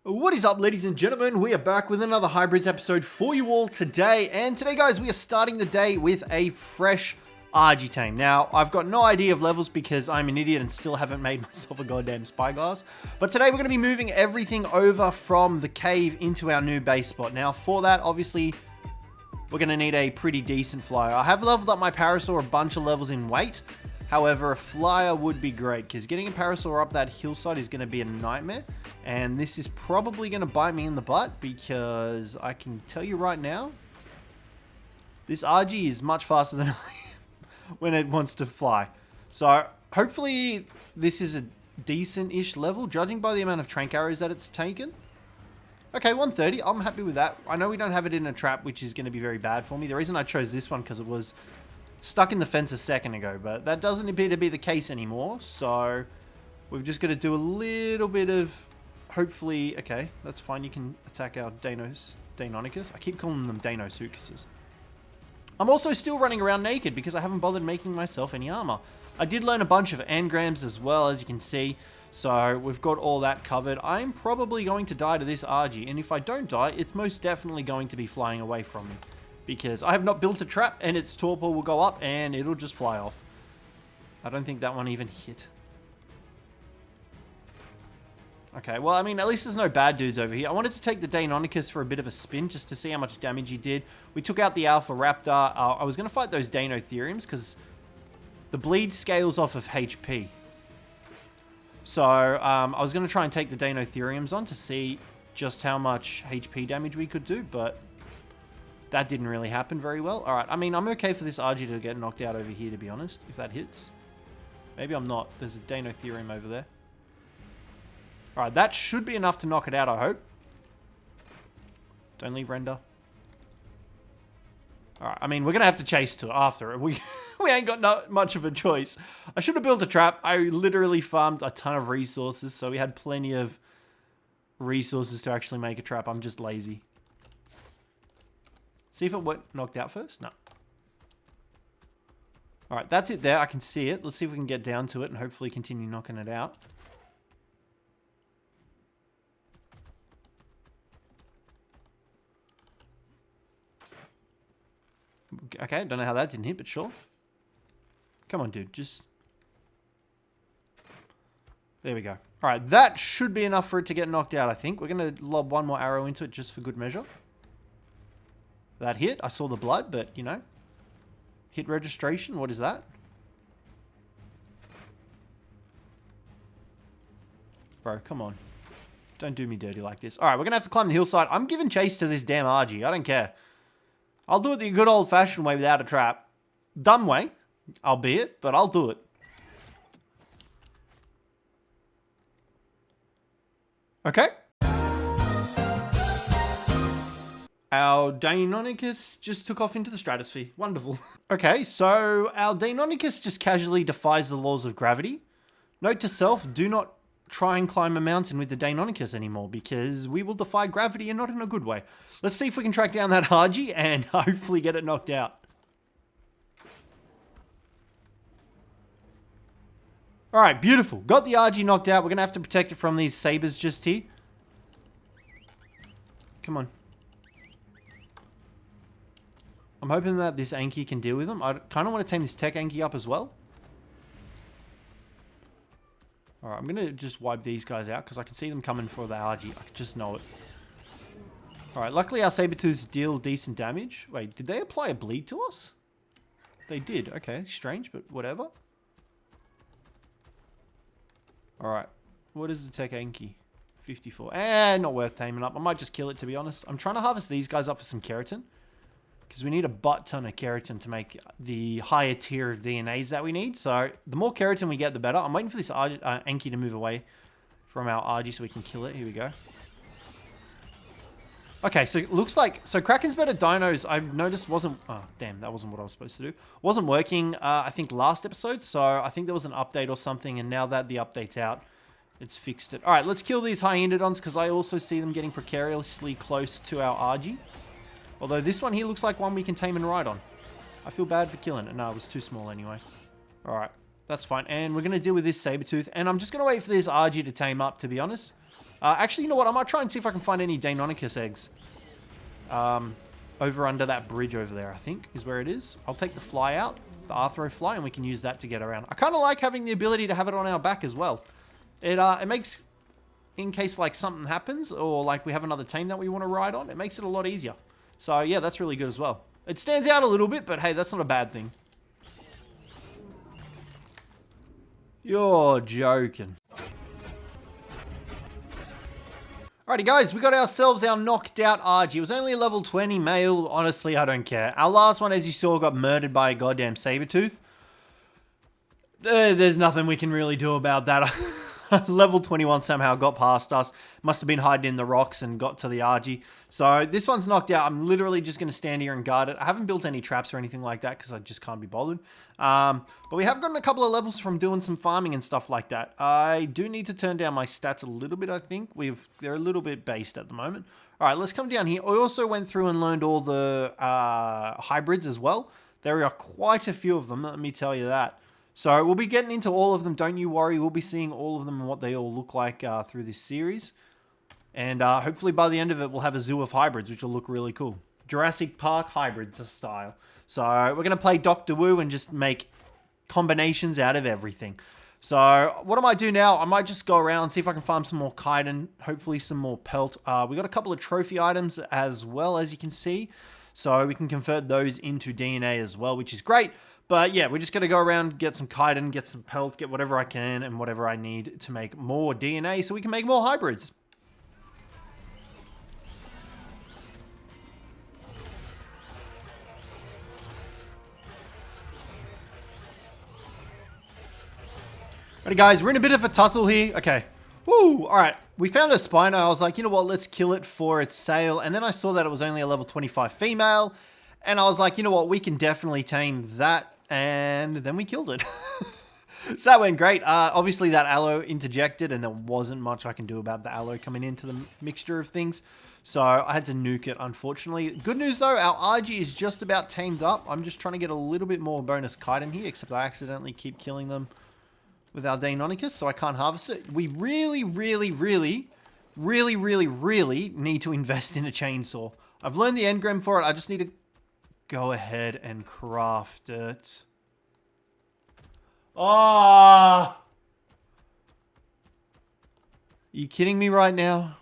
What is up, ladies and gentlemen? We are back with another Hybrids episode for you all today. And today, guys, we are starting the day with a fresh RG tame. Now, I've got no idea of levels because I'm an idiot and still haven't made myself a goddamn spyglass. But today, we're going to be moving everything over from the cave into our new base spot. Now, for that, obviously, we're going to need a pretty decent flyer. I have leveled up my parasaur a bunch of levels in weight. However, a flyer would be great because getting a parasaur up that hillside is going to be a nightmare. And this is probably going to bite me in the butt because I can tell you right now, this RG is much faster than I am when it wants to fly. So hopefully this is a decent-ish level, judging by the amount of trank arrows that it's taken. Okay, 130. I'm happy with that. I know we don't have it in a trap, which is going to be very bad for me. The reason I chose this one because it was stuck in the fence a second ago, but that doesn't appear to be the case anymore. So we've just got to do a little bit of, hopefully, okay, that's fine. You can attack our Deinonychus. I keep calling them Deinosuchuses. I'm also still running around naked because I haven't bothered making myself any armor. I did learn a bunch of engrams as well, as you can see. So we've got all that covered. I'm probably going to die to this RG, and if I don't die, it's most definitely going to be flying away from me. Because I have not built a trap, and its torpor will go up, and it'll just fly off. I don't think that one even hit. Okay, well, I mean, at least there's no bad dudes over here. I wanted to take the Deinonychus for a bit of a spin, just to see how much damage he did. We took out the Alpha Raptor. I was going to fight those Deinotheriums, because the bleed scales off of HP. So, I was going to try and take the Deinotheriums on to see just how much HP damage we could do, but that didn't really happen very well. Alright, I mean, I'm okay for this RG to get knocked out over here, to be honest, if that hits. Maybe I'm not. There's a Deinotherium over there. Alright, that should be enough to knock it out, I hope. Don't leave render. Alright, I mean, we're going to have to chase to after it. We ain't got much of a choice. I should have built a trap. I literally farmed a ton of resources, so we had plenty of resources to actually make a trap. I'm just lazy. See if it went knocked out first? No. Alright, that's it there. I can see it. Let's see if we can get down to it and hopefully continue knocking it out. Okay, don't know how that didn't hit, but sure. Come on, dude. Just... There we go. Alright, that should be enough for it to get knocked out, I think. We're going to lob one more arrow into it just for good measure. That hit. I saw the blood, but, you know. Hit registration. What is that? Bro, come on. Don't do me dirty like this. Alright, we're going to have to climb the hillside. I'm giving chase to this damn RG. I don't care. I'll do it the good old-fashioned way without a trap. Dumb way, albeit, but I'll do it. Okay. Our Deinonychus just took off into the stratosphere. Wonderful. Okay, so our Deinonychus just casually defies the laws of gravity. Note to self, do not try and climb a mountain with the Deinonychus anymore because we will defy gravity and not in a good way. Let's see if we can track down that RG and hopefully get it knocked out. Alright, beautiful. Got the RG knocked out. We're going to have to protect it from these sabers just here. Come on. I'm hoping that this Anki can deal with them. I kind of want to tame this tech Anki up as well. Alright, I'm going to just wipe these guys out because I can see them coming for the RG. I can just know it. Alright, luckily our Sabertooths deal decent damage. Wait, did they apply a bleed to us? They did. Okay, strange, but whatever. Alright, what is the tech Anki? 54. Not worth taming up. I might just kill it, to be honest. I'm trying to harvest these guys up for some keratin. Because we need a butt ton of keratin to make the higher tier of DNAs that we need. So the more keratin we get, the better. I'm waiting for this Anki to move away from our RG so we can kill it. Here we go. Okay, so it looks like... So Kraken's better dinos, I've noticed wasn't... Oh, damn, that wasn't what I was supposed to do. Wasn't working, I think, last episode. So I think there was an update or something. And now that the update's out, it's fixed it. All right, let's kill these Hyinodons because I also see them getting precariously close to our RG. Although this one here looks like one we can tame and ride on. I feel bad for killing it. No, it was too small anyway. Alright, that's fine. And we're going to deal with this Sabertooth. And I'm just going to wait for this RG to tame up, to be honest. Actually, you know what? I might try and see if I can find any Deinonychus eggs. Over under that bridge over there, I think, is where it is. I'll take the fly out, the Arthro fly, and we can use that to get around. I kind of like having the ability to have it on our back as well. It makes, in case like something happens, or like we have another tame that we want to ride on, it makes it a lot easier. So yeah, that's really good as well. It stands out a little bit, but hey, that's not a bad thing. You're joking. Alrighty guys, we got ourselves our knocked out Argy. It was only a level 20 male. Honestly, I don't care. Our last one, as you saw, got murdered by a goddamn saber-tooth. There's nothing we can really do about that. Level 21 somehow got past us. Must have been hiding in the rocks and got to the Argy. So this one's knocked out. I'm literally just going to stand here and guard it. I haven't built any traps or anything like that because I just can't be bothered. But we have gotten a couple of levels from doing some farming and stuff like that. I do need to turn down my stats a little bit, I think. They're a little bit based at the moment. All right, let's come down here. I also went through and learned all the hybrids as well. There are quite a few of them, let me tell you that. So we'll be getting into all of them. Don't you worry. We'll be seeing all of them and what they all look like through this series. And hopefully by the end of it, we'll have a zoo of hybrids, which will look really cool. Jurassic Park hybrids style. So we're going to play Doctor Wu and just make combinations out of everything. So what I might do now, I might just go around and see if I can farm some more chitin, hopefully some more pelt. We got a couple of trophy items as well, as you can see. So we can convert those into DNA as well, which is great. But yeah, we're just going to go around, get some chitin, get some pelt, get whatever I can and whatever I need to make more DNA so we can make more hybrids. Alright guys, we're in a bit of a tussle here. Okay. Woo! Alright, we found a Spino. I was like, you know what, let's kill it for its sale. And then I saw that it was only a level 25 female. And I was like, you know what, we can definitely tame that. And then we killed it. So that went great. Obviously that aloe interjected and there wasn't much I can do about the aloe coming into the mixture of things. So I had to nuke it, unfortunately. Good news though, our RG is just about tamed up. I'm just trying to get a little bit more bonus chitin here, except I accidentally keep killing them with our Deinonychus, so I can't harvest it. We really need to invest in a chainsaw. I've learned the engram for it. I just need to go ahead and craft it. Ah! Are you kidding me right now?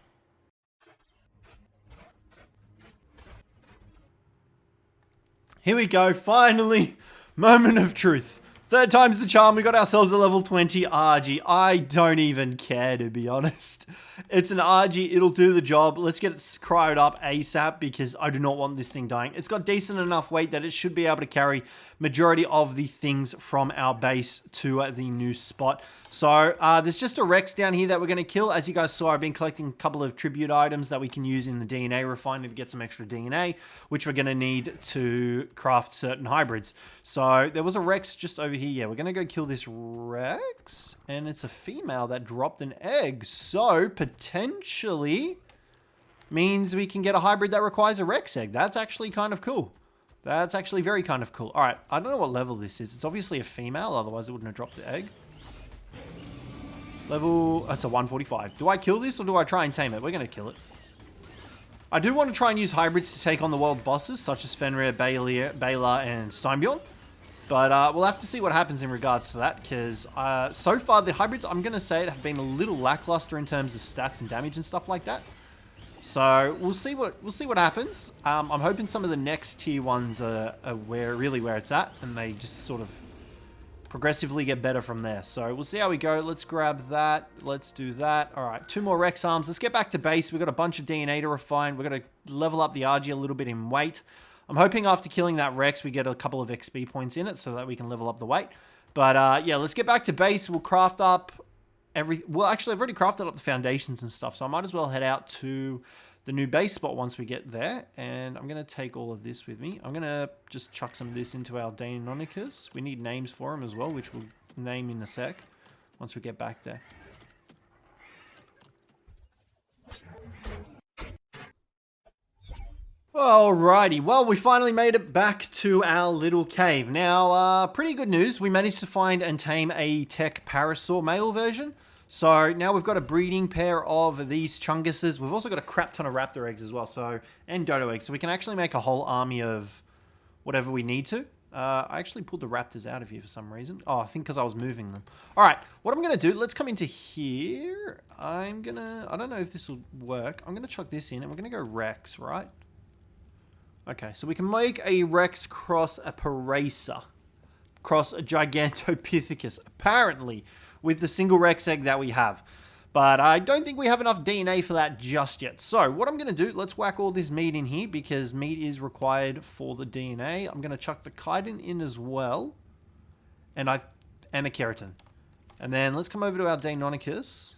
Here we go, finally. Moment of truth. Third time's the charm. We got ourselves a level 20 RG. I don't even care, to be honest. It's an RG. It'll do the job. Let's get it cryoed up ASAP because I do not want this thing dying. It's got decent enough weight that it should be able to carry majority of the things from our base to the new spot. So there's just a Rex down here that we're going to kill. As you guys saw, I've been collecting a couple of tribute items that we can use in the DNA refiner to get some extra DNA, which we're going to need to craft certain hybrids. So there was a Rex just over here. Yeah, we're going to go kill this Rex. And it's a female that dropped an egg. So potentially means we can get a hybrid that requires a Rex egg. That's actually kind of cool. That's actually very kind of cool. All right, I don't know what level this is. It's obviously a female, otherwise it wouldn't have dropped the egg. Level, that's a 145. Do I kill this or do I try and tame it? We're going to kill it. I do want to try and use hybrids to take on the world bosses, such as Fenrir, Baylor, and Steinbjorn. But we'll have to see what happens in regards to that, because so far the hybrids, I'm going to say it, have been a little lackluster in terms of stats and damage and stuff like that. So we'll see what happens. I'm hoping some of the next tier ones are really where it's at, and they just sort of progressively get better from there. So we'll see how we go. Let's grab that. Let's do that. All right, 2 more Rex arms. Let's get back to base. We've got a bunch of DNA to refine. We're going to level up the RG a little bit in weight. I'm hoping after killing that Rex, we get a couple of XP points in it so that we can level up the weight. But yeah, let's get back to base. We'll craft up well, actually, I've already crafted up the foundations and stuff, so I might as well head out to the new base spot once we get there. And I'm going to take all of this with me. I'm going to just chuck some of this into our Deinonychus. We need names for them as well, which we'll name in a sec once we get back there. Alrighty, well, we finally made it back to our little cave. Now, pretty good news. We managed to find and tame a tech parasaur male version. So now we've got a breeding pair of these chunguses. We've also got a crap ton of raptor eggs as well, and dodo eggs. So we can actually make a whole army of whatever we need to. I actually pulled the raptors out of here for some reason. Oh, I think because I was moving them. All right, what I'm going to do, let's come into here. I don't know if this will work. I'm going to chuck this in, and we're going to go Rex, right? Okay, so we can make a Rex cross a Parasa, cross a Gigantopithecus, apparently, with the single Rex egg that we have. But I don't think we have enough DNA for that just yet. So what I'm going to do, let's whack all this meat in here because meat is required for the DNA. I'm going to chuck the chitin in as well. And the keratin. And then let's come over to our Deinonychus.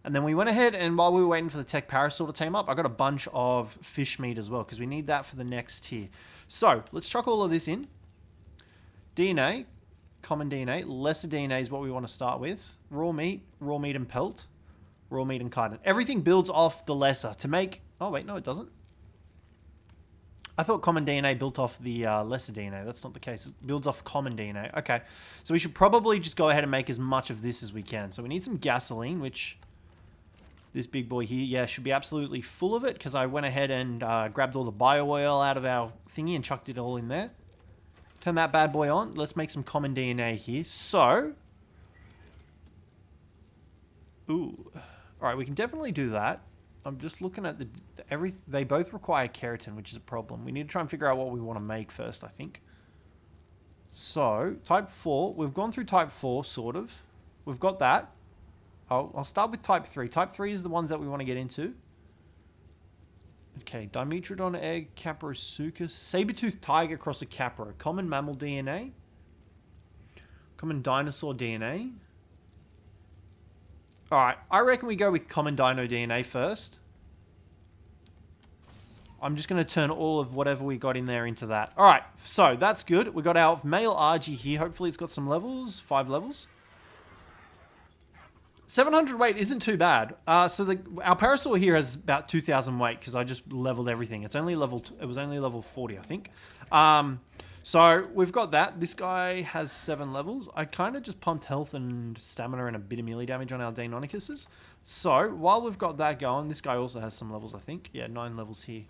And then we went ahead and while we were waiting for the tech parasaur to tame up, I got a bunch of fish meat as well because we need that for the next tier. So let's chuck all of this in. DNA. Common DNA, lesser DNA is what we want to start with. Raw meat and pelt, raw meat and chitin. Everything builds off the lesser to make... Oh, wait, no, it doesn't. I thought common DNA built off the lesser DNA. That's not the case. It builds off common DNA. Okay, so we should probably just go ahead and make as much of this as we can. So we need some gasoline, which this big boy here, yeah, should be absolutely full of it because I went ahead and grabbed all the bio oil out of our thingy and chucked it all in there. Turn that bad boy on. Let's make some common DNA here. So, ooh, all right, we can definitely do that. I'm just looking at they both require keratin, which is a problem. We need to try and figure out what we want to make first, I think. So, type 4, we've gone through type 4, sort of. We've got that. I'll start with type 3. Type 3 is the ones that we want to get into. Okay, Dimetrodon egg, Caprosuchus, saber-toothed tiger cross a Capra, common mammal DNA, common dinosaur DNA. Alright, I reckon we go with common dino DNA first. I'm just going to turn all of whatever we got in there into that. Alright, so that's good. We got our male Argy here. Hopefully it's got some levels, 5 levels. 700 weight isn't too bad. Our parasaur here has about 2,000 weight because I just leveled everything. It was only level 40, I think. So we've got that. This guy has 7 levels. I kind of just pumped health and stamina and a bit of melee damage on our Deinonychuses. So while we've got that going, this guy also has some levels, I think. Yeah, 9 levels here.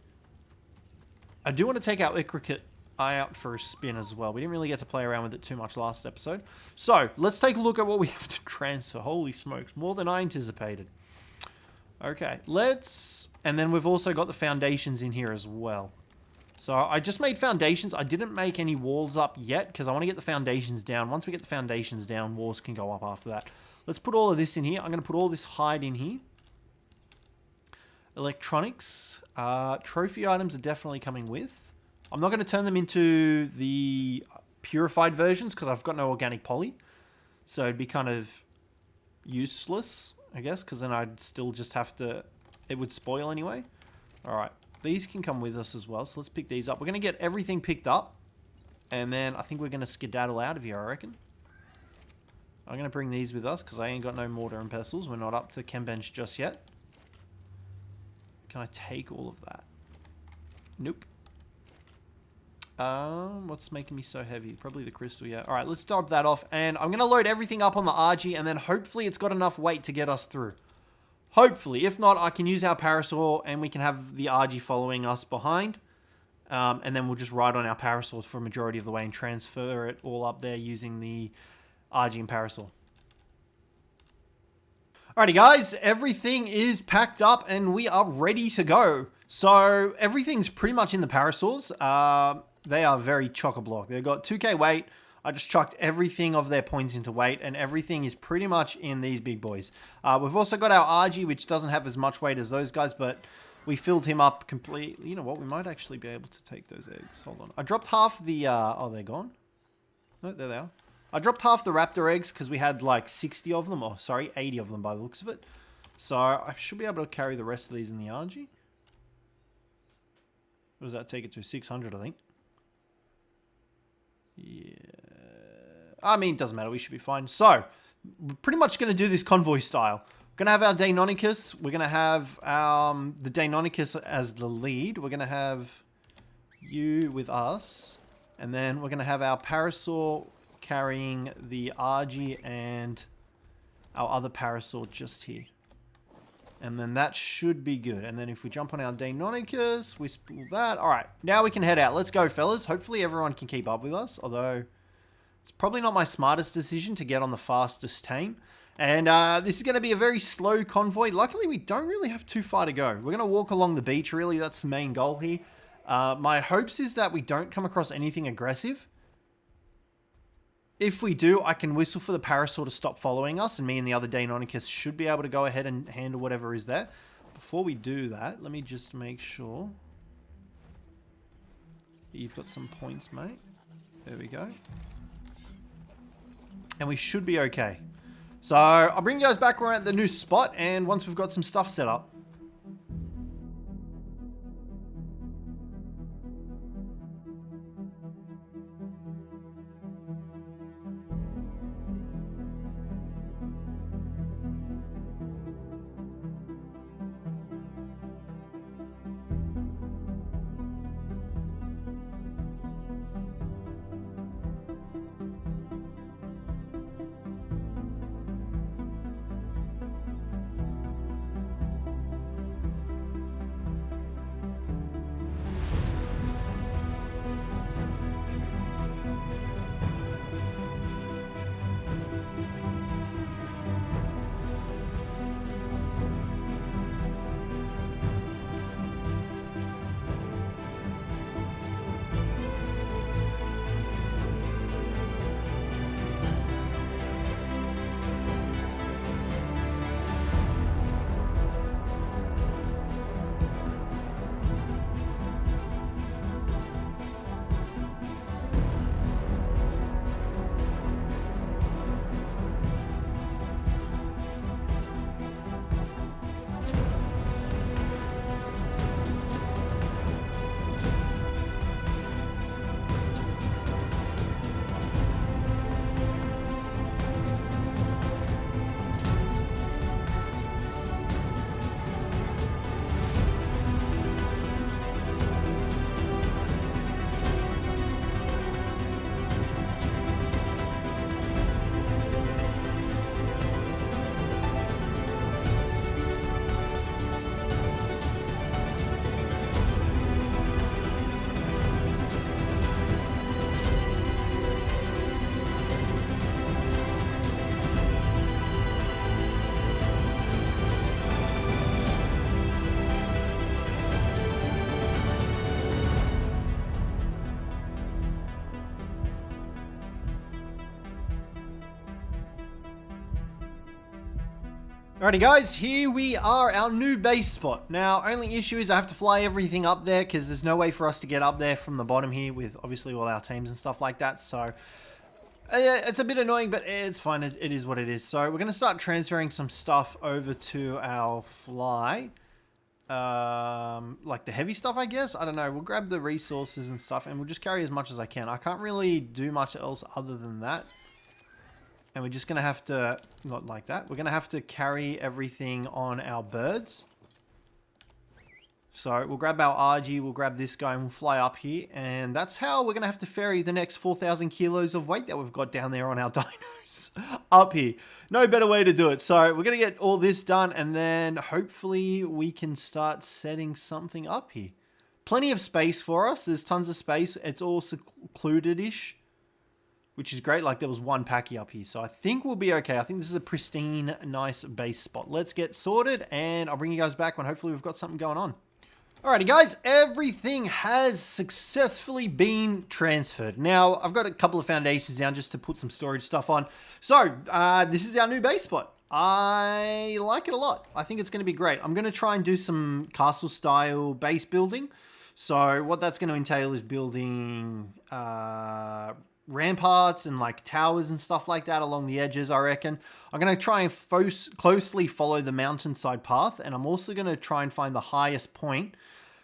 I do want to take our Icricket eye out for a spin as well. We didn't really get to play around with it too much last episode. So let's take a look at what we have to transfer. Holy smokes, more than I anticipated. Okay, and then we've also got the foundations in here as well. So I just made foundations. I didn't make any walls up yet because I want to get the foundations down. Once we get the foundations down, walls can go up after that. Let's put all of this in here. I'm going to put all this hide in here. Electronics. Trophy items are definitely coming with. I'm not going to turn them into the purified versions because I've got no organic poly. So it'd be kind of useless, I guess, because then I'd still just have to... It would spoil anyway. Alright, these can come with us as well. So let's pick these up. We're going to get everything picked up. And then I think we're going to skedaddle out of here, I reckon. I'm going to bring these with us because I ain't got no mortar and pestles. We're not up to chem bench just yet. Can I take all of that? Nope. What's making me so heavy? Probably the crystal, yeah. Alright, let's drop that off. And I'm going to load everything up on the RG, and then hopefully it's got enough weight to get us through. Hopefully. If not, I can use our parasaur, and we can have the RG following us behind. And then we'll just ride on our parasaur for a majority of the way and transfer it all up there using the RG and parasaur. Alrighty guys, everything is packed up and we are ready to go. So everything's pretty much in the parasaurs. They are very chock-a-block. They've got 2k weight. I just chucked everything of their points into weight and everything is pretty much in these big boys. We've also got our RG, which doesn't have as much weight as those guys, but we filled him up completely. You know what? We might actually be able to take those eggs. Hold on. I dropped half the... oh, they're gone? No, there they are. I dropped half the raptor eggs because we had like 60 of them. Or sorry, 80 of them by the looks of it. So I should be able to carry the rest of these in the RG. What does that take it to? 600, I think. Yeah. I mean, it doesn't matter. We should be fine. So, we're pretty much going to do this convoy style. We're going to have our Deinonychus. We're going to have the Deinonychus as the lead. We're going to have you with us. And then we're going to have our parasaur carrying the RG and our other parasaur just here. And then that should be good. And then if we jump on our Deinonychus, we spool that. All right, now we can head out. Let's go, fellas. Hopefully everyone can keep up with us, although it's probably not my smartest decision to get on the fastest tame. And this is going to be a very slow convoy. Luckily, we don't really have too far to go. We're going to walk along the beach, really. That's the main goal here. My hopes is that we don't come across anything aggressive. If we do, I can whistle for the parasaur to stop following us, and me and the other Deinonychus should be able to go ahead and handle whatever is there. Before we do that, let me just make sure that you've got some points, mate. There we go. And we should be okay. So I'll bring you guys back around the new spot, and once we've got some stuff set up. Alrighty guys, here we are, our new base spot. Now, only issue is I have to fly everything up there because there's no way for us to get up there from the bottom here with obviously all our teams and stuff like that. So, it's a bit annoying, but it's fine. It is what it is. So, we're going to start transferring some stuff over to our fly. Like the heavy stuff, I guess. I don't know. We'll grab the resources and stuff and we'll just carry as much as I can. I can't really do much else other than that. And we're just going to have to, not like that, we're going to have to carry everything on our birds. So we'll grab our RG, we'll grab this guy and we'll fly up here. And that's how we're going to have to ferry the next 4,000 kilos of weight that we've got down there on our dinos up here. No better way to do it. So we're going to get all this done and then hopefully we can start setting something up here. Plenty of space for us. There's tons of space. It's all secluded-ish, which is great. Like there was one packy up here. So I think we'll be okay. I think this is a pristine, nice base spot. Let's get sorted and I'll bring you guys back when hopefully we've got something going on. Alrighty guys, everything has successfully been transferred. Now, I've got a couple of foundations down just to put some storage stuff on. So, this is our new base spot. I like it a lot. I think it's going to be great. I'm going to try and do some castle style base building. So, what that's going to entail is building ramparts and like towers and stuff like that along the edges, I reckon. I'm going to try and closely follow the mountainside path, and I'm also going to try and find the highest point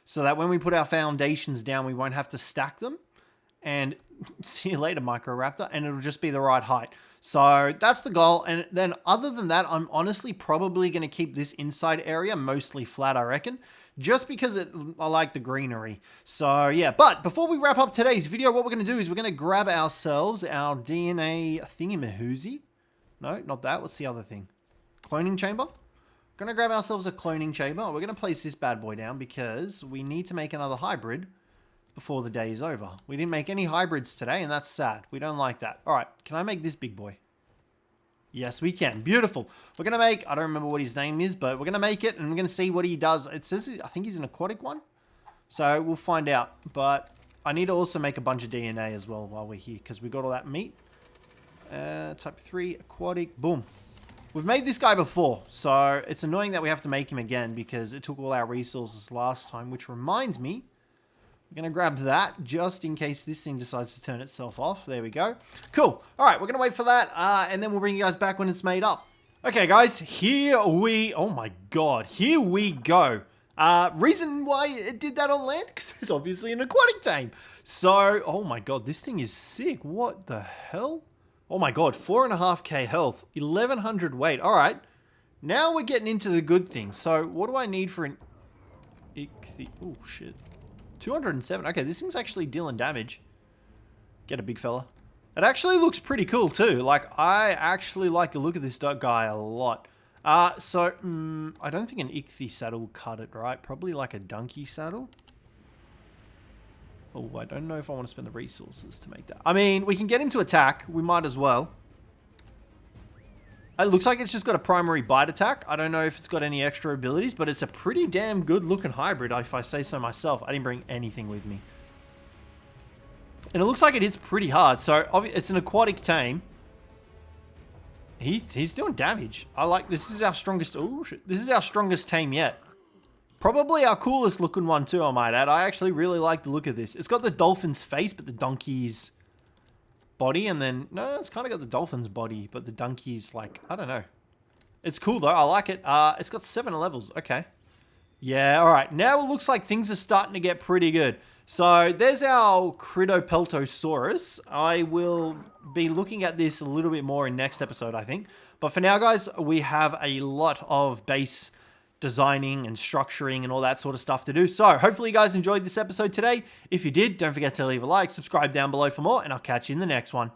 so that when we put our foundations down, we won't have to stack them. And see you later, Microraptor, and it'll just be the right height. So that's the goal. And then other than that, I'm honestly probably going to keep this inside area mostly flat, I reckon. Just because I like the greenery. So yeah, but before we wrap up today's video, what we're going to do is we're going to grab ourselves our DNA thingamahoozy. No, not that. What's the other thing? Cloning chamber. Gonna grab ourselves a cloning chamber. We're gonna place this bad boy down because we need to make another hybrid before the day is over. We didn't make any hybrids today, and that's sad. We don't like that. All right, can I make this big boy? Yes, we can. Beautiful. We're gonna make, I don't remember what his name is, but we're gonna make it, and we're gonna see what he does. It says, I think he's an aquatic one. So we'll find out. But I need to also make a bunch of DNA as well while we're here, because we got all that meat. Type 3, aquatic, boom. We've made this guy before, so it's annoying that we have to make him again because it took all our resources last time, which reminds me, we're going to grab that just in case this thing decides to turn itself off. There we go. Cool. All right, we're going to wait for that, and then we'll bring you guys back when it's made up. Okay, guys, oh my God, here we go. Reason why it did that on land, because it's obviously an aquatic tame. So, oh my God, this thing is sick. What the hell? Oh my God, 4.5k health, 1100 weight. All right, now we're getting into the good things. So what do I need for an oh shit, 207. Okay, this thing's actually dealing damage. Get a big fella. It actually looks pretty cool too. Like, I actually like the look of this guy a lot. I don't think an Icthy saddle will cut it, right? Probably like a donkey saddle. Oh, I don't know if I want to spend the resources to make that. I mean, we can get him to attack. We might as well. It looks like it's just got a primary bite attack. I don't know if it's got any extra abilities, but it's a pretty damn good looking hybrid, if I say so myself. I didn't bring anything with me. And it looks like it hits pretty hard. So, it's an aquatic tame. He's doing damage. I like, this is our strongest, oh shit. This is our strongest tame yet. Probably our coolest looking one too, I might add. I actually really like the look of this. It's got the dolphin's face, but the donkey's body. And then, no, it's kind of got the dolphin's body, but the donkey's like, I don't know. It's cool though. I like it. It's got 7 levels. Okay. Yeah, all right. Now it looks like things are starting to get pretty good. So there's our Critopeltosaurus. I will be looking at this a little bit more in next episode, I think. But for now, guys, we have a lot of base designing and structuring and all that sort of stuff to do. So hopefully you guys enjoyed this episode today. If you did, don't forget to leave a like, subscribe down below for more, and I'll catch you in the next one.